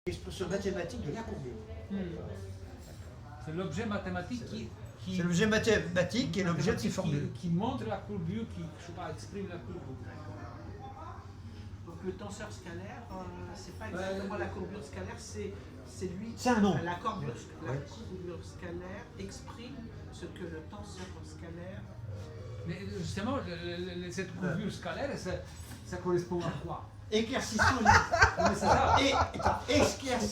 l'expression mathématique de la courbure. C'est l'objet mathématique C'est l'objet mathématique qui est l'objet de ces formules. Qui montre la courbure, qui je sais pas, exprime la courbure. Donc le tenseur scalaire, c'est pas exactement la courbure scalaire, c'est lui. C'est un nom. La courbure scalaire exprime ce que le tenseur scalaire. Mais justement, cette courbure scalaire, ça correspond à quoi? Éclaircissons Mais c'est ça.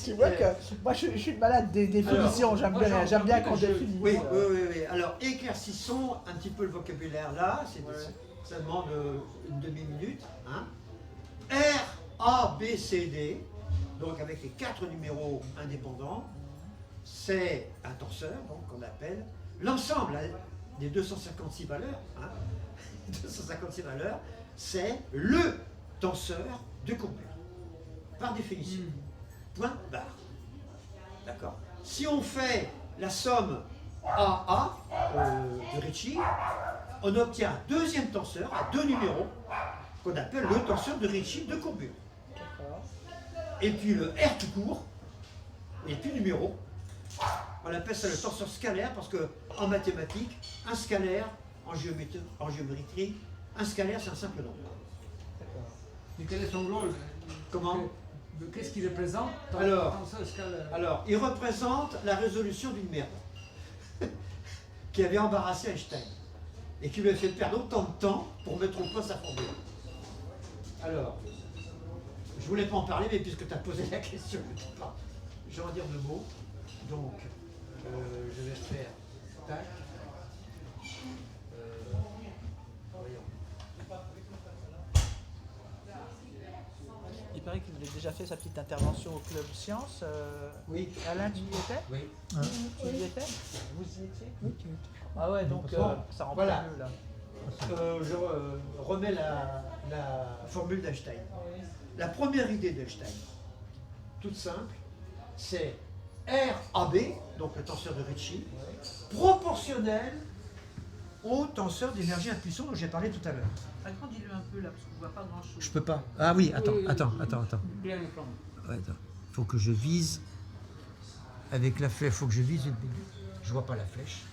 Tu vois que moi je suis malade des définitions, j'aime bien qu'on définisse. Oui. Alors éclaircissons un petit peu le vocabulaire là, ça demande une demi-minute. Hein. R, A, B, C, D, donc avec les 4 numéros indépendants, c'est un tenseur, donc qu'on appelle l'ensemble des 256 valeurs. Hein, 256 valeurs, c'est le tenseur de courbure, par définition. Point barre. D'accord. Si on fait la somme AA de Ricci, on obtient un deuxième tenseur à 2 numéros qu'on appelle le tenseur de Ricci de courbure. Et puis le R tout court, il n'y a plus de numéro. On appelle ça le tenseur scalaire parce que en mathématiques, un scalaire, en géométrie, un scalaire c'est un simple nombre. Mais quel est son rôle? Comment? Qu'est-ce qu'il représente? Alors, il représente la résolution d'une merde qui avait embarrassé Einstein et qui lui a fait perdre autant de temps pour mettre au point sa formule. Alors, je voulais pas en parler, mais puisque tu as posé la question, je vais en dire 2 mots. Donc, je vais faire tac. Voyons. Il paraît qu'il avait déjà fait sa petite intervention au Club Science. Oui. Alain, tu y étais? Oui. Tu y étais? Vous y étiez? Oui. Ah ouais, donc ça rend voilà. mieux là. Je remets la formule d'Einstein. La première idée d'Einstein, toute simple, c'est RAB, donc le tenseur de Ricci, proportionnel au tenseur d'énergie impulsion dont j'ai parlé tout à l'heure. Agrandis-le un peu là, parce qu'on ne voit pas grand-chose. Je peux pas. Ah oui, attends. Bien le plan. Ouais, attends. Faut que je vise avec la flèche. Faut que je vise une minute. Je vois pas la flèche.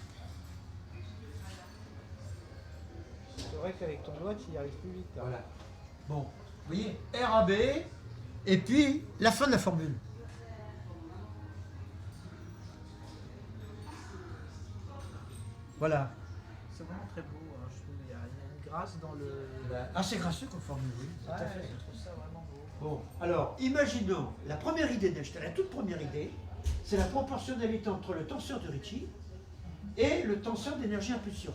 C'est vrai qu'avec ton doigt, tu y arrives plus vite. Là. Voilà. Bon, vous voyez, RAB, et puis la fin de la formule. Voilà. C'est vraiment très beau. Hein. Je trouve qu'il y a une grâce dans le. Ah, c'est gracieux comme formule, oui. Tout à fait. Je trouve ça vraiment beau. Bon, alors, imaginons, la première idée d'Einstein, la toute première idée, c'est la proportionnalité entre le tenseur de Ricci et le tenseur d'énergie impulsion,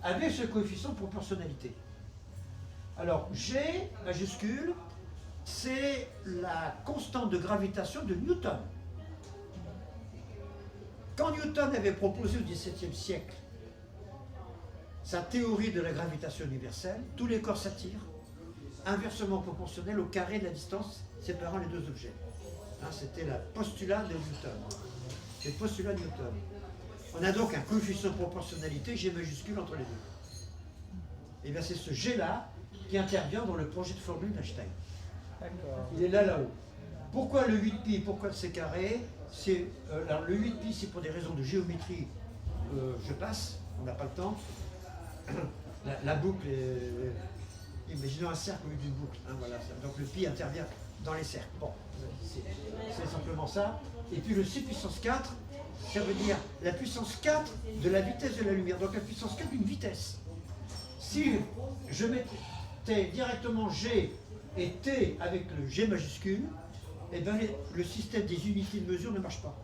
avec ce coefficient de proportionnalité. Alors, G majuscule, c'est la constante de gravitation de Newton. Quand Newton avait proposé au XVIIe siècle sa théorie de la gravitation universelle, tous les corps s'attirent, inversement proportionnel au carré de la distance séparant les 2 objets. Hein, c'était le postulat de Newton. C'est le postulat de Newton. On a donc un coefficient de proportionnalité G majuscule entre les deux. Et bien c'est ce G-là qui intervient dans le projet de formule d'Einstein. Il est là-haut. Pourquoi le 8π? Pourquoi le C carré? Alors le 8π c'est pour des raisons de géométrie, je passe, on n'a pas le temps. La boucle est... Imaginons un cercle au lieu d'une boucle. Hein, voilà, donc le pi intervient dans les cercles. Bon, c'est simplement ça. Et puis le C puissance 4, ça veut dire la puissance 4 de la vitesse de la lumière. Donc la puissance 4 d'une vitesse. Si je mettais directement G et T avec le G majuscule, eh bien, le système des unités de mesure ne marche pas.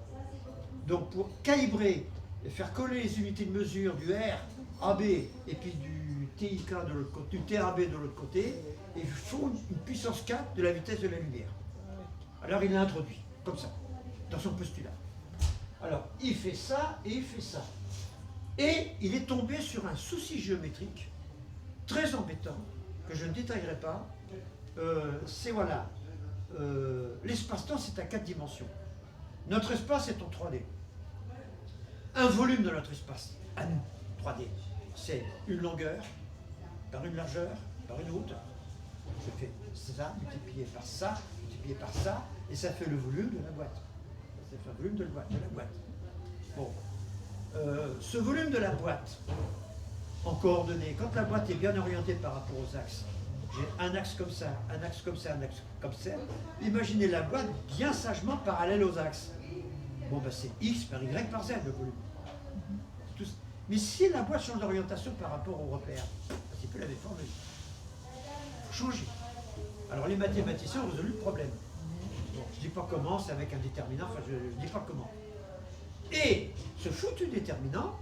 Donc pour calibrer et faire coller les unités de mesure du R, AB et puis du TIK de l'autre côté, du TAB de l'autre côté, il faut une puissance 4 de la vitesse de la lumière. Alors il l'a introduit, comme ça, dans son postulat. Alors il fait ça et il fait ça. Et il est tombé sur un souci géométrique très embêtant, que je ne détaillerai pas. C'est voilà, l'espace-temps c'est à 4 dimensions. Notre espace est en 3D. Un volume de notre espace, à nous, 3D, c'est une longueur, par une largeur, par une hauteur. Je fais ça, multiplié par ça, multiplié par ça, Et ça fait le volume de la boîte. Ça fait le volume de la boîte. Bon. Ce volume de la boîte, en coordonnées, quand la boîte est bien orientée par rapport aux axes, j'ai un axe comme ça, un axe comme ça, un axe comme ça, imaginez la boîte bien sagement parallèle aux axes. Bon, ben c'est X par Y par Z le volume. Mais si la boîte change d'orientation par rapport au repère, c'est plus la même formule. Il faut changer. Alors les mathématiciens ont résolu le problème. Bon, je ne dis pas comment, c'est avec un déterminant, enfin je ne dis pas comment. Et ce foutu déterminant,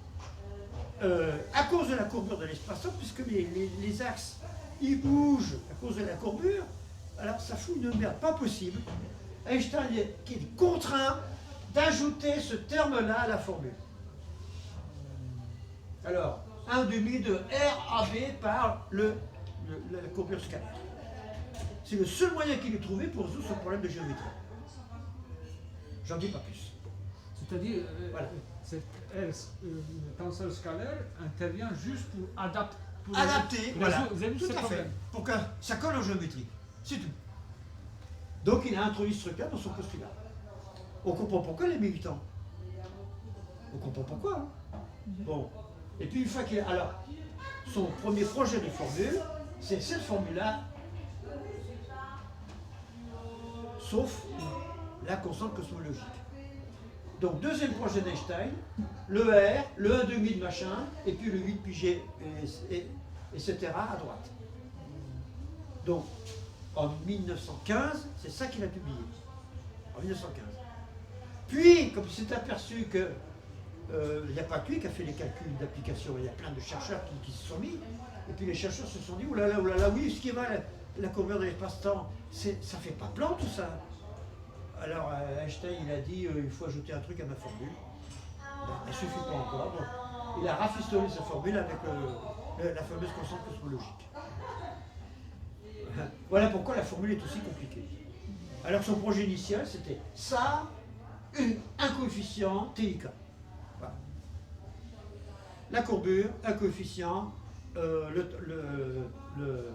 à cause de la courbure de l'espace-temps, puisque les axes, ils bougent à cause de la courbure, alors ça fout une merde pas possible. Einstein qui est contraint d'ajouter ce terme-là à la formule. Alors, 1/2 de RAB par la courbure scalaire. C'est le seul moyen qu'il ait trouvé pour résoudre ce problème de géométrie. J'en dis pas plus. C'est-à-dire, Voilà. cette le tenseur scalaire intervient juste pour adapter. Adapter, voilà, Vous avez vu tout ce à fait, problème. pour que ça colle en géométrie. C'est tout. Donc il a introduit ce truc-là dans son postulat. On comprend pourquoi il a mis 8 ans. On comprend pourquoi. Hein. Bon. Et puis une fois qu'il a... Alors, son premier projet de formule, c'est cette formule-là, sauf la constante cosmologique. Donc deuxième projet d'Einstein, le R, le 1/2 de machin, et puis le 8 πg, etc. à droite. Donc en 1915, c'est ça qu'il a publié. En 1915. Puis, comme il s'est aperçu que il n'y a pas que lui qui a fait les calculs d'application, il y a plein de chercheurs qui se sont mis, et puis les chercheurs se sont dit, oulala, oui, ce qui va, la courbure de l'espace-temps, ça ne fait pas plan tout ça. Alors Einstein, il a dit, il faut ajouter un truc à ma formule. Ben, elle ne suffit pas encore. Donc, il a rafistolé sa formule avec la fameuse constante cosmologique. Voilà pourquoi la formule est aussi compliquée. Alors son projet initial, c'était ça, un coefficient TIK. Voilà. La courbure, un coefficient, le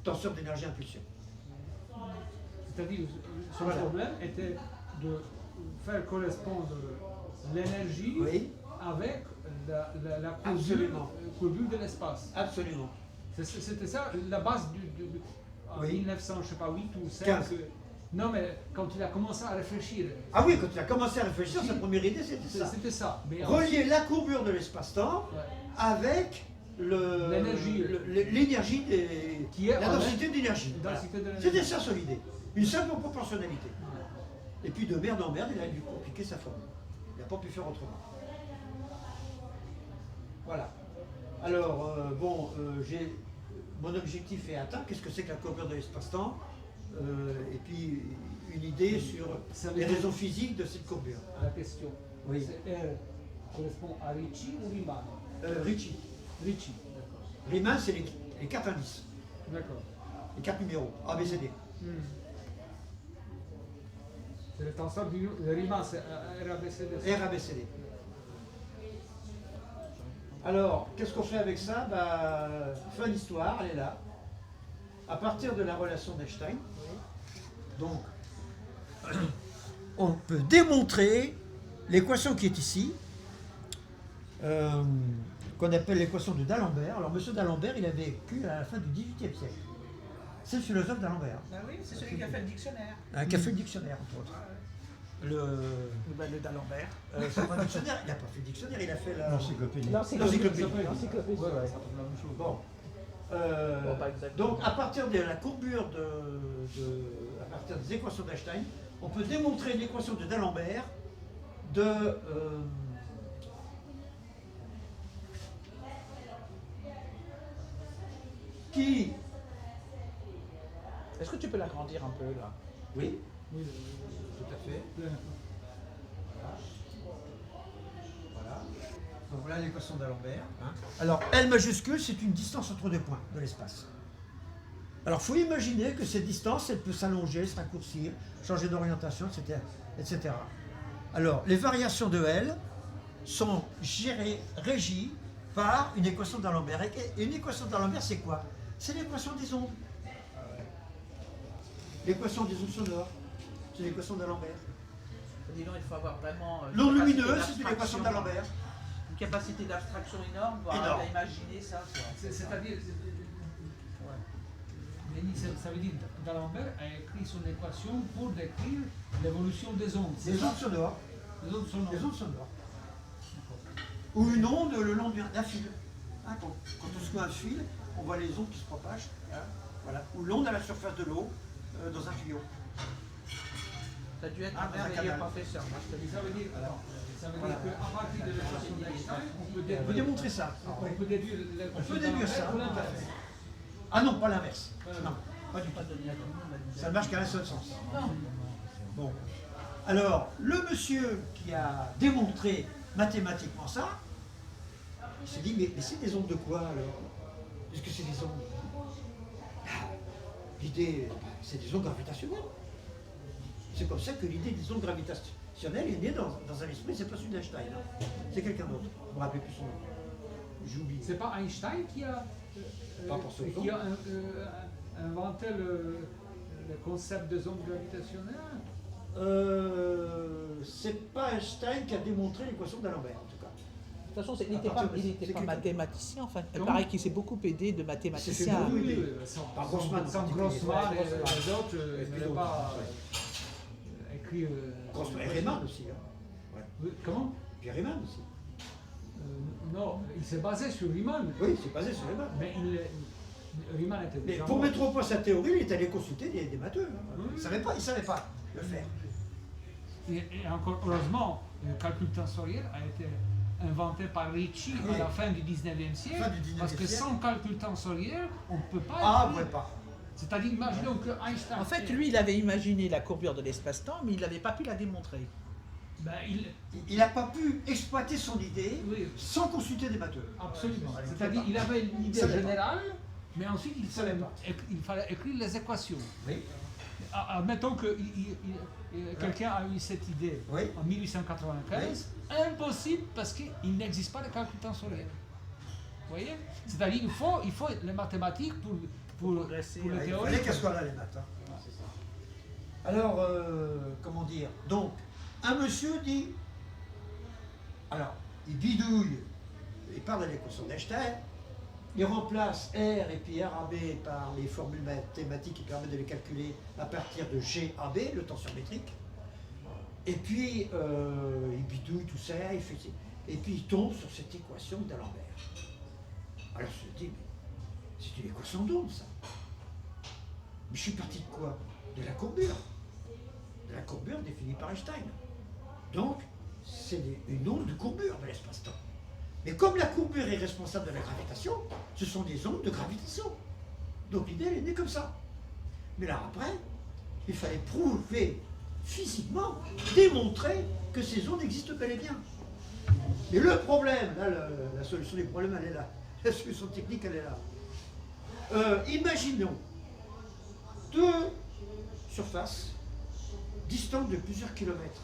tenseur d'énergie impulsion. C'est-à-dire, son Voilà. problème était de faire correspondre l'énergie Oui, avec la Absolument. courbure de l'espace. absolument. C'était ça la base en Oui. 1900, je sais pas, 8 ou 5. 15. Non, mais quand il a commencé à réfléchir, Ah oui, quand il a commencé à réfléchir, sa première idée, c'était ça. c'était ça. Mais Relier la courbure de l'espace-temps ouais. avec L'énergie. l'énergie Qui est la en densité d'énergie. la densité de l'énergie. C'était ça son idée. Une simple proportionnalité. Et puis de merde en merde, il a dû compliquer sa formule. Il n'a pas pu faire autrement. Voilà. Alors, mon objectif est atteint. Qu'est-ce que c'est que la courbure de l'espace-temps et puis une idée sur Ça veut les dire- raisons physiques de cette courbure. La question, Oui. c'est R correspond à Ricci ou Riemann? Ricci. Ricci, d'accord. Riemann, c'est les 4 indices, D'accord. les 4 numéros, A, B, C, D. C'est le tenseur du Riemann, c'est RABCD. R, A, B, C, D. Alors, qu'est-ce qu'on fait avec ça? Fin d'histoire, elle est là. À partir de la relation d'Einstein, donc, on peut démontrer l'équation qui est ici, qu'on appelle l'équation de D'Alembert. Alors, M. D'Alembert, il a vécu à la fin du XVIIIe siècle. C'est le philosophe D'Alembert, Ah oui, c'est celui qui a fait le dictionnaire. qui a fait le dictionnaire, entre autres. Le D'Alembert. c'est pas un dictionnaire, il n'a pas fait le dictionnaire, il a fait L'encyclopédie. l'encyclopédie. L'encyclopédie. Ouais, ouais. Bon. Bon, pas exactement. Donc, à partir de la courbure à partir des équations d'Einstein, on peut démontrer l'équation de D'Alembert qui... Est-ce que tu peux l'agrandir un peu là? Oui, Oui, tout à fait. Voilà. Donc voilà l'équation d'Alembert. Alors, L majuscule, c'est une distance entre deux points de l'espace. Alors, il faut imaginer que cette distance, elle peut s'allonger, se raccourcir, changer d'orientation, etc., etc. Alors, les variations de L sont régies par une équation d'Alembert. Et une équation d'Alembert, c'est quoi? C'est l'équation des ondes. L'équation des ondes sonores. c'est l'équation d'Alembert. Dis donc, il faut avoir vraiment L'onde capacité lumineuse, c'est l'équation d'abstraction, d'Alembert. une capacité d'abstraction énorme pour Énorme. arriver à imaginer ça. quoi. C'est-à-dire, Ouais. Denis, ça veut dire d'Alembert a écrit son équation pour décrire l'évolution des ondes. C'est Les ça ondes sonores. Les ondes sonores. Les ondes sonores. Ou une onde le long d'un fil. Hein, quand on secoue un fil, on voit les ondes qui se propagent. Hein, voilà. Ou l'onde à la surface de l'eau dans un tuyau. Ça a dû être Ah, un dans un merveilleux canal. professeur. Moi, je te Et dis. ça veut dire, Voilà. qu'à partir de l'équation d'Einstein, on peut On peut déduire, démontrer ça. on peut déduire On l'équation peut déduire ça. d'Alembert ou l'inverse. Ah non, pas l'inverse. Pas Non, l'inverse. pas du tout. Pas de diagramme, Ça ne marche qu'à un seul sens. Non. Bon. Alors, le monsieur qui a démontré mathématiquement ça, il s'est dit, mais c'est des ondes de quoi alors? Est-ce que c'est des ondes? Ah, l'idée, c'est des ondes gravitationnelles. C'est comme ça que l'idée des ondes gravitationnelles est née dans un esprit, c'est pas celui d'Einstein. Hein. C'est quelqu'un d'autre. Je ne me rappelle plus son nom. J'oublie. C'est pas Einstein qui a, Pas pour ce qui a inventé le concept des ondes gravitationnelles? C'est pas Einstein qui a démontré l'équation d'Alembert, en tout cas. De toute façon, il À n'était partir pas, de- il était c'est pas quelqu'un- mathématicien, enfin. Il Comment paraît qu'il s'est beaucoup aidé de C'est mathématiciens. fait beaucoup. Oui, oui. sans Par Grossman, sans en particulier. Grossman et Ouais, Grossman. les autres, Et ils puis n'avaient d'autres, pas ouais. écrit. Grossman et Riemann aussi. Hein. Ouais. Oui, comment Puis Riemann aussi. Non, il s'est basé sur Riemann, Oui, c'est basé sur Riemann. mais Riemann était Mais déjà pour mort. mettre au point sa théorie, il est allé consulter des matheux. Hein. Oui. Il savait pas le faire. Et encore heureusement, le calcul tensoriel a été inventé par Ricci Oui. à la fin du 19e siècle, Fin du 19e parce que siècle. sans calcul tensoriel, on ne peut pas Ah, écrire. ouais, pas. C'est-à-dire, imaginons que Einstein... En fait, lui, il avait imaginé la courbure de l'espace-temps, mais il n'avait pas pu la démontrer. Ben, Il n'a pas pu exploiter son idée oui, sans consulter des matheux. absolument. Ouais, C'est-à-dire, il avait une idée savait pas. générale, mais ensuite, il savait pas. fallait écrire les équations. Oui. Admettons que quelqu'un a eu cette idée Oui. en 1895, impossible parce qu'il n'existe pas de calcul tensoriel. Vous voyez? C'est-à-dire il faut les mathématiques pour progresser, les Il théories. fallait qu'elle soit là, les maths. Hein. Alors, comment dire? Donc, un monsieur dit, alors, il bidouille, il parle de l'équation d'Einstein, il remplace R et puis RAB par les formules mathématiques qui permettent de les calculer à partir de GAB, le tensiométrique. Et puis, il bidouille tout ça, il fait, et puis il tombe sur cette équation d'Alembert. Alors, je me dis, mais c'est une équation d'onde, ça. Mais je suis parti de quoi? De la courbure. De la courbure définie par Einstein. Donc, c'est une onde de courbure de l'espace-temps. Mais comme la courbure est responsable de la gravitation, ce sont des ondes de gravitation. Donc l'idée, elle est née comme ça. Mais là, après, il fallait prouver physiquement, démontrer que ces ondes existent bel et bien. Mais le problème, là, la solution des problèmes, elle est là. La solution technique, elle est là. Imaginons deux surfaces distantes de plusieurs kilomètres.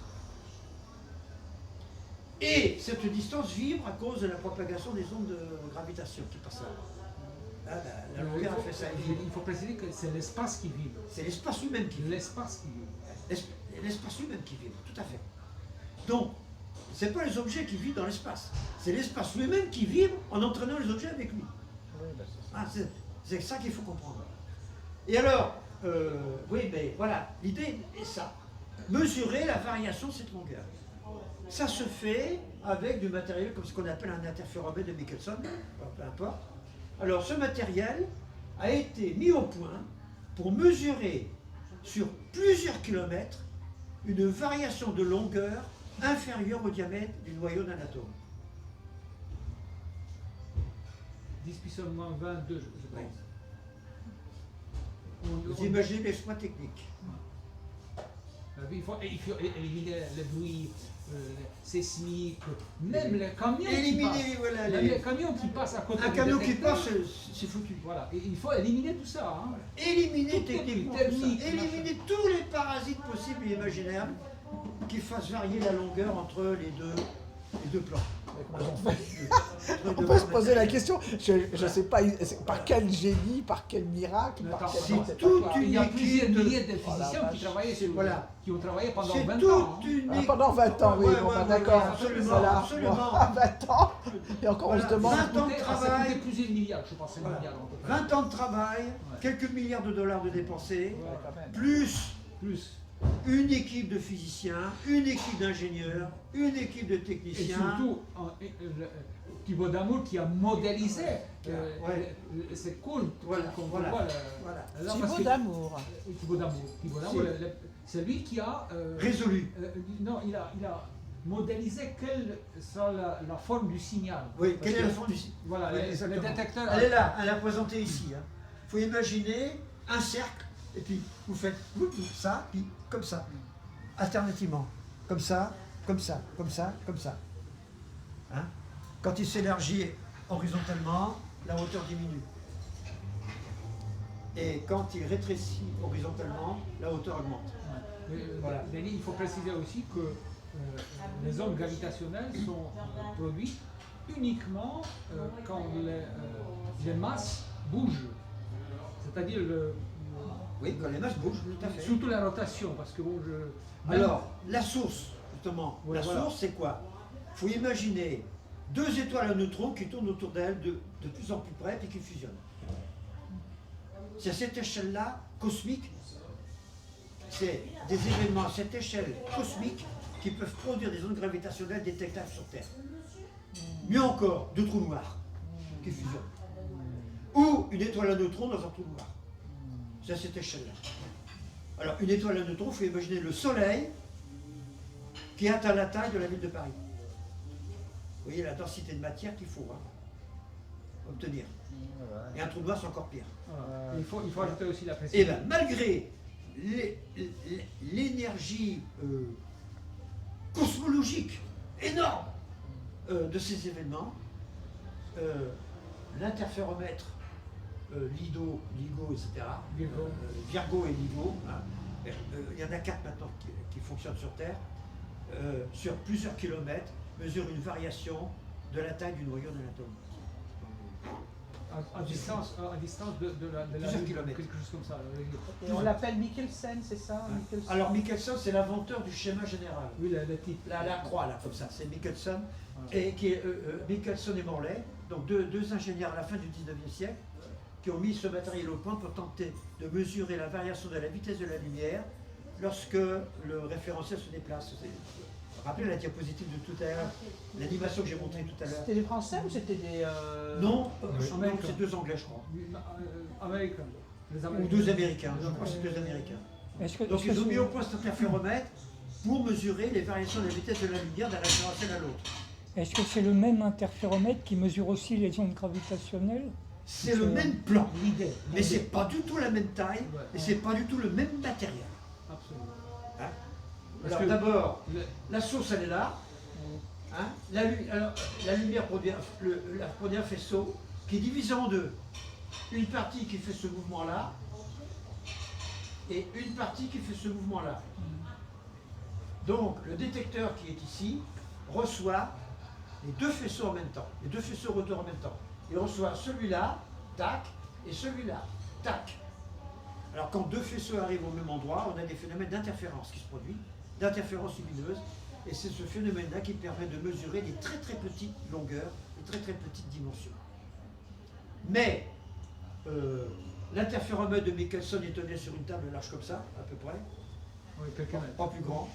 Et cette distance vibre à cause de la propagation des ondes de gravitation qui passent là. Là, la longueur a fait ça, elle vibre. Il faut préciser que c'est l'espace qui vibre. C'est l'espace lui-même qui vibre. L'espace qui vibre. L'espace lui-même qui vibre, tout à fait. Donc, ce n'est pas les objets qui vibrent dans l'espace. C'est l'espace lui-même qui vibre en entraînant les objets avec lui. Ah, c'est ça qu'il faut comprendre. Et alors, oui, mais voilà, l'idée est ça. Mesurer la variation de cette longueur. Ça se fait avec du matériel comme ce qu'on appelle un interféromètre de Michelson, peu importe. Alors, ce matériel a été mis au point pour mesurer sur plusieurs kilomètres une variation de longueur inférieure au diamètre du noyau d'un atome. 10 puissance moins 22, je pense. Vous imaginez l'exploit technique. Il faut éliminer le bruit sismique, même les camions qui Éliminer, passent. voilà, Même les camions qui passent à côté un du camion qui détecteur. passe, c'est foutu. Voilà, et il faut éliminer tout ça. Hein. Éliminer Tout est techniquement tout technique, ça. Éliminer tous les parasites possibles et imaginables qui fassent varier la longueur entre les deux plans. Comment ils ont fait? On peut se poser la question. Je ne sais pas par quel génie, par quel miracle, par quel... C'est c'est pas toute clair. une Il y a plusieurs équipe de- milliers de Oh la physiciens qui vache. travaillaient sur Voilà. qui ont travaillé pendant C'est 20 toute ans. une Ah, équipe. pendant 20 ans, oui, Ouais, bon, ouais, bah, ouais, d'accord. absolument, Voilà. absolument. Bon, à 20 ans, et encore on se Voilà. demande... 20 ans de Ça travail. coûtait plusieurs milliards, je pense 5 Voilà. milliards en total. 20 ans de travail, quelques milliards de dollars de dépensés, Ouais, quand même. plus Plus. une équipe de physiciens, une équipe d'ingénieurs, une équipe de Et techniciens. surtout, Thibaut Damour qui a modélisé. Ouais. C'est cool. Voilà, qu'on voilà, voit voilà. là, parce Thibaut que- d'amour. Thibaut Damour. Thibaut Damour, c'est lui qui a. Résolu. Non, il a modélisé quelle sera la forme du signal. Oui, Parce quelle est que- la forme du site? Voilà, Ouais, le exactement. détecteur. Elle est là, elle est présentée ici. Il faut imaginer un cercle, et puis vous faites ça, puis comme ça, alternativement. Comme ça, comme ça, comme ça, comme ça. Hein? Quand il s'élargit horizontalement, la hauteur diminue. Et quand il rétrécit horizontalement, la hauteur augmente. Voilà. Denis, il faut préciser aussi que les ondes gravitationnelles sont produites uniquement quand les masses bougent. C'est-à-dire Oui, quand les masses bougent, tout à fait. surtout la rotation, parce que bon, Alors, la source, justement, Ouais, la voilà. source, c'est quoi? Il faut imaginer deux étoiles à neutrons qui tournent autour d'elles de plus en plus près et qui fusionnent. C'est à cette échelle-là, cosmique, c'est des événements à cette échelle cosmique qui peuvent produire des ondes gravitationnelles détectables sur Terre. Mieux encore, deux trous noirs qui fusionnent. Ou une étoile à neutrons dans un trou noir. C'est à cette échelle-là. Alors, une étoile à neutrons, il faut imaginer le Soleil qui atteint la taille de la ville de Paris. Vous voyez la densité de matière qu'il faut obtenir. Et un trou noir, c'est encore pire. il faut ajouter aussi la Et précision. bien, malgré l'énergie cosmologique énorme de ces événements, l'interféromètre LIDO, LIGO, etc., Virgo. Virgo et LIGO, hein, il y en a 4 maintenant qui fonctionnent sur Terre, sur plusieurs kilomètres, mesurent une variation de la taille du noyau d'un atome. À distance de la Plusieurs Lune, kilomètres. quelque chose comme ça. Et on l'appelle Michelsen, c'est ça? Michelsen. Alors Michelson, c'est l'inventeur du schéma général. Oui, le type. La croix, là, comme ça, c'est Michelson, et qui est Michelson et Morley, donc deux ingénieurs à la fin du 19e siècle, qui ont mis ce matériel au point pour tenter de mesurer la variation de la vitesse de la lumière lorsque le référentiel se déplace. Rappelez la diapositive de tout à l'heure, l'animation que j'ai montrée tout à l'heure. C'était des Français ou c'était des... Non, Américains. c'est deux Anglais, je crois. Américains. Les Ou Américains. deux Américains, je crois que c'est deux Américains. Est-ce que, Donc est-ce que ils ont mis c'est- au point cet interféromètre pour mesurer les variations de la vitesse de la lumière d'un référentiel à l'autre. est-ce que c'est le même interféromètre qui mesure aussi les ondes gravitationnelles? C'est le même plan, L'idée. mais c'est pas du tout la même taille et c'est pas du tout le même matériel. Absolument. Hein? Parce Alors que d'abord, le- la source elle est là. Hein? Alors, la lumière produit un faisceau qui est divisé en deux. Une partie qui fait ce mouvement-là et une partie qui fait ce mouvement-là. Donc le détecteur qui est ici reçoit les deux faisceaux en même temps, les deux faisceaux rotors en même temps. Il reçoit celui-là, tac, et celui-là, tac. Alors quand deux faisceaux arrivent au même endroit, on a des phénomènes d'interférence qui se produisent, d'interférence lumineuse, et c'est ce phénomène-là qui permet de mesurer des très très petites longueurs, des très très petites dimensions. Mais l'interféromètre de Michelson est tenu sur une table large comme ça, à peu près, Oui, quelques mètres. pas plus grand.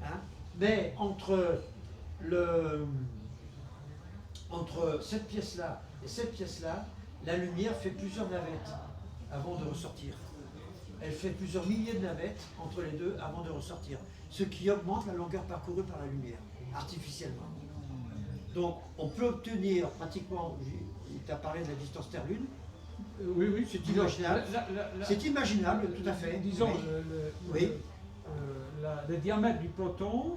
Hein. Mais entre cette pièce-là et cette pièce-là, la lumière fait plusieurs navettes avant de ressortir. Elle fait plusieurs milliers de navettes entre les deux avant de ressortir, ce qui augmente la longueur parcourue par la lumière, artificiellement. Donc on peut obtenir pratiquement, tu as parlé de la distance Terre-Lune, Oui, oui. c'est imaginable. C'est imaginable, tout à fait. Disons, Oui. Oui. Le diamètre du proton,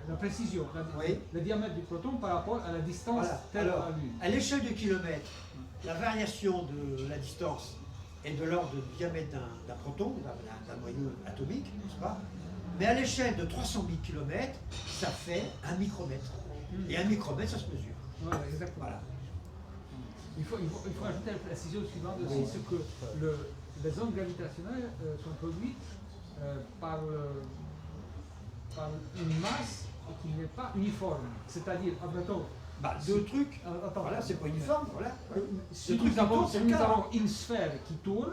la précision, Oui. le diamètre du proton par rapport à la distance Voilà. Terre Alors, à Lune. à l'échelle de kilomètres, la variation de la distance est de l'ordre du diamètre d'un proton, d'un noyau atomique, n'est-ce pas? Mais à l'échelle de 300 000 km, ça fait 1 micromètre. Et 1 micromètre, ça se mesure. Voilà, exactement. Voilà. Il faut ajouter la précision suivante aussi, c'est que les ondes gravitationnelles sont produites par une masse qui n'est pas uniforme. C'est-à-dire, admettons, Deux trucs. attends, Voilà, c'est pas uniforme. Voilà. si Le truc nous qui avons, tourne, si c'est nous le cas. avons une sphère qui tourne,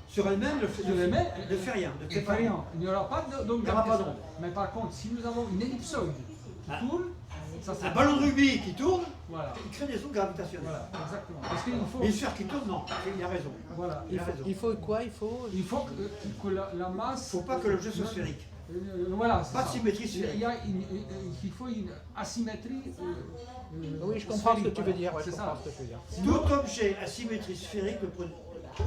Sur elle-même, sur elle-même, ne fait rien. Ne il fait pas rien. il n'y aura pas d'onde Il n'y aura pas gravitationnelle. Mais par contre, si nous avons une ellipsoïde qui Ah. tourne, ça c'est... Un ballon de rugby qui tourne, Voilà, il crée des ondes gravitationnelles. voilà, exactement. Parce qu'il faut... Mais une sphère qui tourne, non. Il a raison. Voilà, Il a raison. Il faut quoi? Il faut. il faut que la masse... Il ne faut pas que l'objet soit sphérique. Voilà, c'est Pas de ça. symétrie sphérique. Il faut une asymétrie. Oui, je comprends ce que tu veux voilà. dire. Ouais, C'est je ça. comprends ce que tu veux dire. Tout objet à symétrie sphérique ne produit.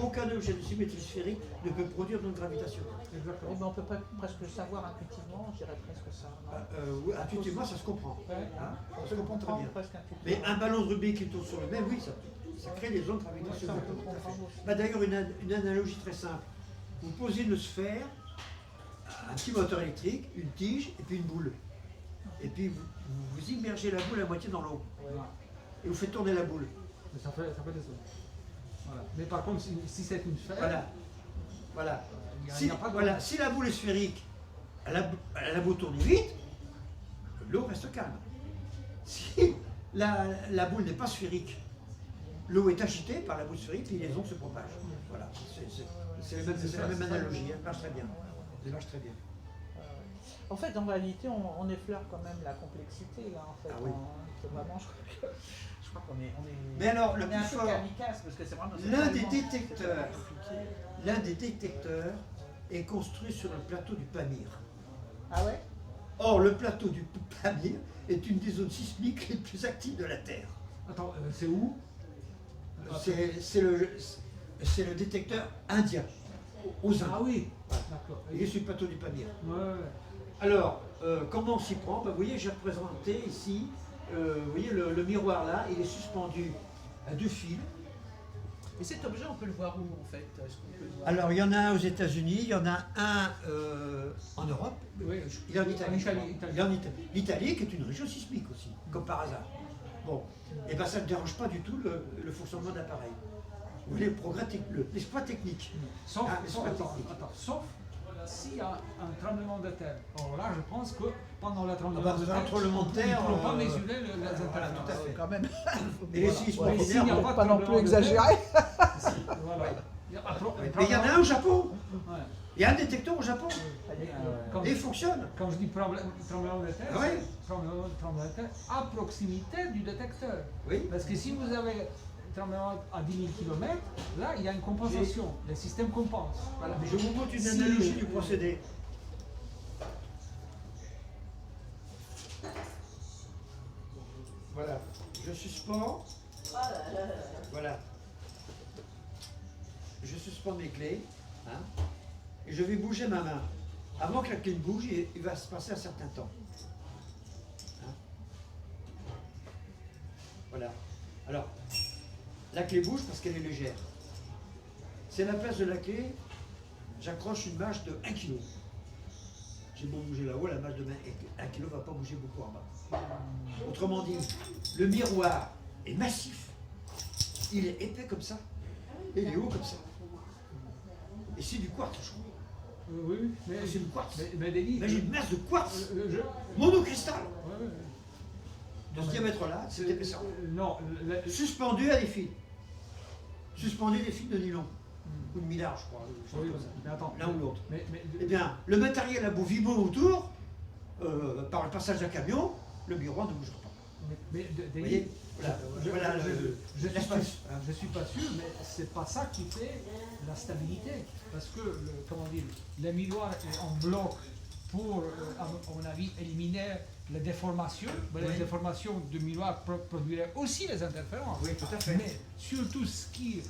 Aucun objet de symétrie sphérique ne peut produire d'onde gravitationnelle. Exactement. Oui, mais on peut pas presque le savoir intuitivement, je dirais presque ça. Oui, intuitivement, ça se comprend. Ouais. Hein, ça se comprend très bien. Presque intuitivement. Mais un ballon de rugby qui tourne sur le même, oui, ça crée des ondes gravitationnelles. Ça, on peut Tout à fait. comprendre aussi. Bah, d'ailleurs, une analogie très simple. Vous posez une sphère, un petit moteur électrique, une tige et puis une boule. Et puis vous immergez la boule à moitié dans l'eau. Et vous faites tourner la boule. Mais ça fait des ondes. Voilà. Mais par contre, si c'est une sphère, Voilà. Voilà. il Si, n'y a pas de... voilà. Si la boule est sphérique, elle a beau tourner vite, l'eau reste calme. Si la boule n'est pas sphérique, l'eau est agitée par la boule sphérique et les ondes se propagent. Voilà. C'est la même analogie, elle marche très bien. Elle marche très bien. En fait, en réalité, on effleure quand même la complexité, là, en fait. Ah oui. C'est vraiment, je crois qu'on est... Mais alors, le on est un plus peu fort, kamikaze, parce que c'est vraiment... l'un des détecteurs est construit sur le plateau du Pamir. Ah ouais? Or, le plateau du Pamir est une des zones sismiques les plus actives de la Terre. Attends, c'est où? C'est le détecteur indien, aux Indes. Ah oui, d'accord. Il est sur le plateau du Pamir. Ouais, ouais. Alors, comment on s'y prend? Vous voyez, j'ai représenté ici, vous voyez le miroir là, il est suspendu à 2 fils. Et cet objet, on peut le voir où en fait? Est-ce qu'on peut le voir? Alors, il y en a un aux États-Unis, il y en a un en Europe, Oui, il est en Italie. je crois. Italie. Il est en Italie. L'Italie, qui est une région sismique aussi, comme par hasard. Bon, et bien ça ne dérange pas du tout le fonctionnement de l'appareil. Vous voyez, l'exploit technique. Sauf, Ah, mais c'est pas technique. sauf s'il y a un tremblement de terre. Alors là, je pense que pendant le Ah tremblement bah, de dans un terre, tremblement de terre, on ne peut pas mesurer les voilà, interférences. tout à fait. Quand même. Et les sismes Ouais, ordinaires, s'il n'y a bon. pas de Pas non tremblement plus de terre, exagéré. Voilà. Ouais. Mais il y en a un au Japon. Ouais. Il y a un détecteur au Japon. Quand, Et il fonctionne. quand je dis tremblement de terre, Ah ouais. c'est tremblement de terre à proximité du détecteur. Oui. Parce que si vous avez tremblement à 10 000 km, là, il y a une compensation. Le système compense. Voilà. Je vous montre une Si- analogie du procédé. Voilà. Je suspends. Voilà. Je suspends mes clés. Hein, et je vais bouger ma main. Avant que la clé ne bouge, il va se passer un certain temps. Hein. Voilà. Alors, la clé bouge parce qu'elle est légère. C'est la place de la clé, j'accroche une mâche de 1 kg. J'ai beau bouger là-haut, la mâche de 1 kg ne va pas bouger beaucoup en bas. Autrement dit, le miroir est massif, il est épais comme ça, et il est haut comme ça. Et c'est du quartz, je crois. Oui, mais C'est du quartz. mais Denis, Là, j'ai une masse de quartz, je- monocristal, ouais, ouais. de ce diamètre-là, cette épaisseur. Non, Suspendu à des fils. Suspendu des fils de nylon. Ou de millard, je crois. oui, mais attends. L'un ou l'autre. Mais, Eh bien, le matériel a beau vibrer autour, par le passage d'un camion, le miroir ne bougera pas. mais Vous Denis, voyez? Voilà, voilà je suis pas, l'astuce. je suis pas sûr, mais c'est pas ça qui fait la stabilité. Parce que, comment dire, le miroir est en bloc pour, à mon avis, éliminer les déformations. Mais Oui. les déformations du miroir produiraient aussi les interférences. Oui, tout à fait. Mais surtout, ce qui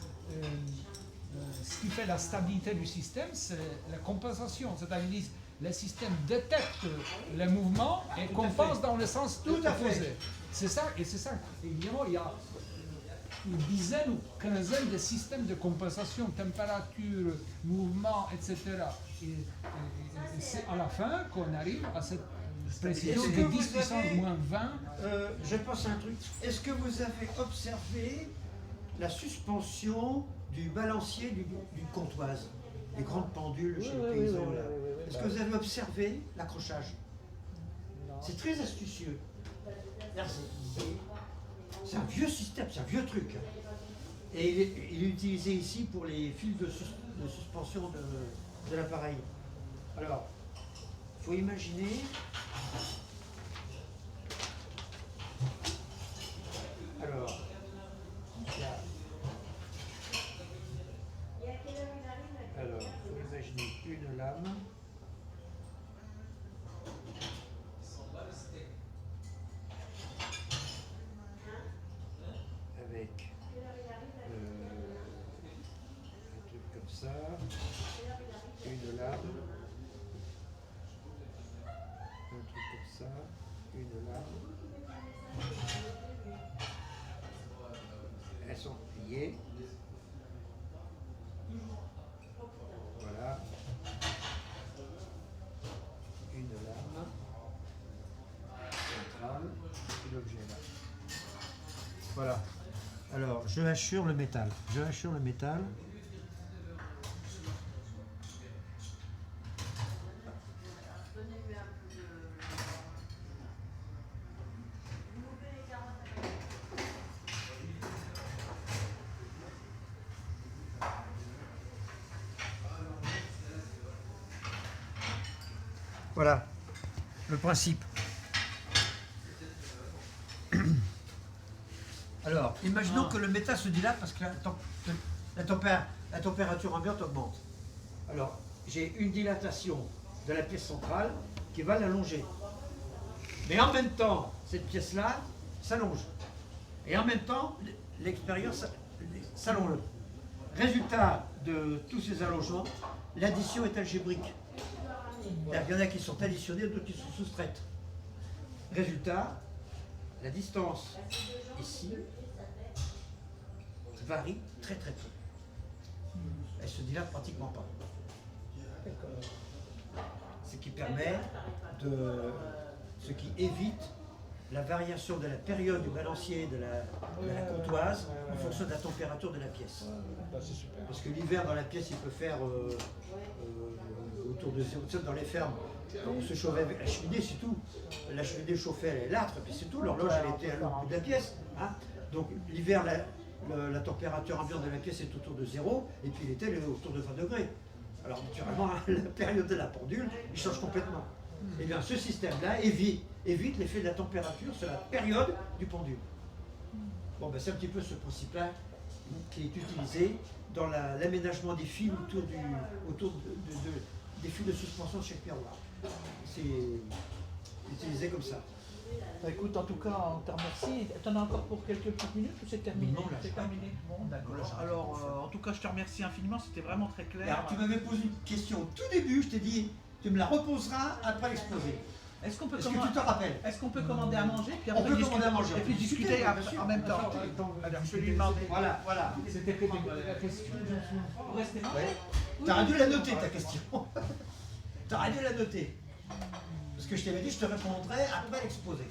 fait la stabilité du système, c'est la compensation. C'est-à-dire le système détecte les mouvements et Tout à compense fait. dans le sens Tout à opposé. fait. C'est ça, et c'est ça. Évidemment, il y a une dizaine ou quinzaine de systèmes de compensation, température, mouvement, etc. Et c'est à la fin qu'on arrive à cette précision Est-ce de que vous 10 puissance avez- moins 20. Je pense à un truc. Est-ce que vous avez observé la suspension du balancier d'une comptoise? Les grandes pendules chez les paysans là. Est-ce que vous avez observé l'accrochage? C'est très astucieux. C'est un vieux système, c'est un vieux truc. Et il est utilisé ici pour les fils de suspension de l'appareil. Alors, il faut imaginer. Alors, il faut imaginer une lame. Avec un truc comme ça, une lame, un truc comme ça, une lame. Elles sont pliées. Voilà. Une lame centrale et l'objet là. Voilà. Alors, je hachure le métal. Je hachure le métal. Voilà le principe. Alors, imaginons que le métal se dilate parce que la température ambiante augmente. Alors, j'ai une dilatation de la pièce centrale qui va l'allonger. Mais en même temps, cette pièce-là s'allonge. Et en même temps, l'expérience s'allonge. Résultat de tous ces allongements, l'addition est algébrique. Il y en a qui sont additionnés, d'autres qui sont soustraites. Résultat, la distance ici varie très très peu. Elle se dilate pratiquement pas. Ce qui permet ce qui évite la variation de la période du balancier de la comptoise en fonction de la température de la pièce. Parce que l'hiver dans la pièce il peut faire autour de 0,7 dans les fermes. On se chauffait avec la cheminée, c'est tout. La cheminée chauffait l'âtre, puis c'est tout. L'horloge elle était à l'autre bout de la pièce. Hein. Donc l'hiver la température ambiante de la pièce est autour de 0 et puis l'été elle est autour de 20 degrés. Alors naturellement la période de la pendule il change complètement. Et bien ce système-là évite l'effet de la température sur la période du pendule. Bon ben c'est un petit peu ce principe-là qui est utilisé dans l'aménagement des fils autour des fils de suspension de chaque miroir. C'est utilisé comme ça. Bah, écoute, en tout cas, on te remercie. T'en as encore pour quelques petites minutes ou c'est terminé? Non, là, c'est terminé. Bon, d'accord. Là, j'arrête. Alors, en tout cas, je te remercie infiniment. C'était vraiment très clair. Alors tu m'avais posé une question au tout début, je t'ai dit, tu me la reposeras après l'exposé. Est-ce qu'on peut, Est-ce que tu te rappelles? Est-ce qu'on peut commander à manger puis On après peut discuter, commander à manger. et puis discuter Bien sûr. en même temps? Alors, je vais lui demander. Voilà, voilà. C'était la question. Vous restez là? Ouais. T'aurais dû la noter ta question. T'aurais dû la noter. Parce que je t'avais dit, je te répondrai après l'exposé.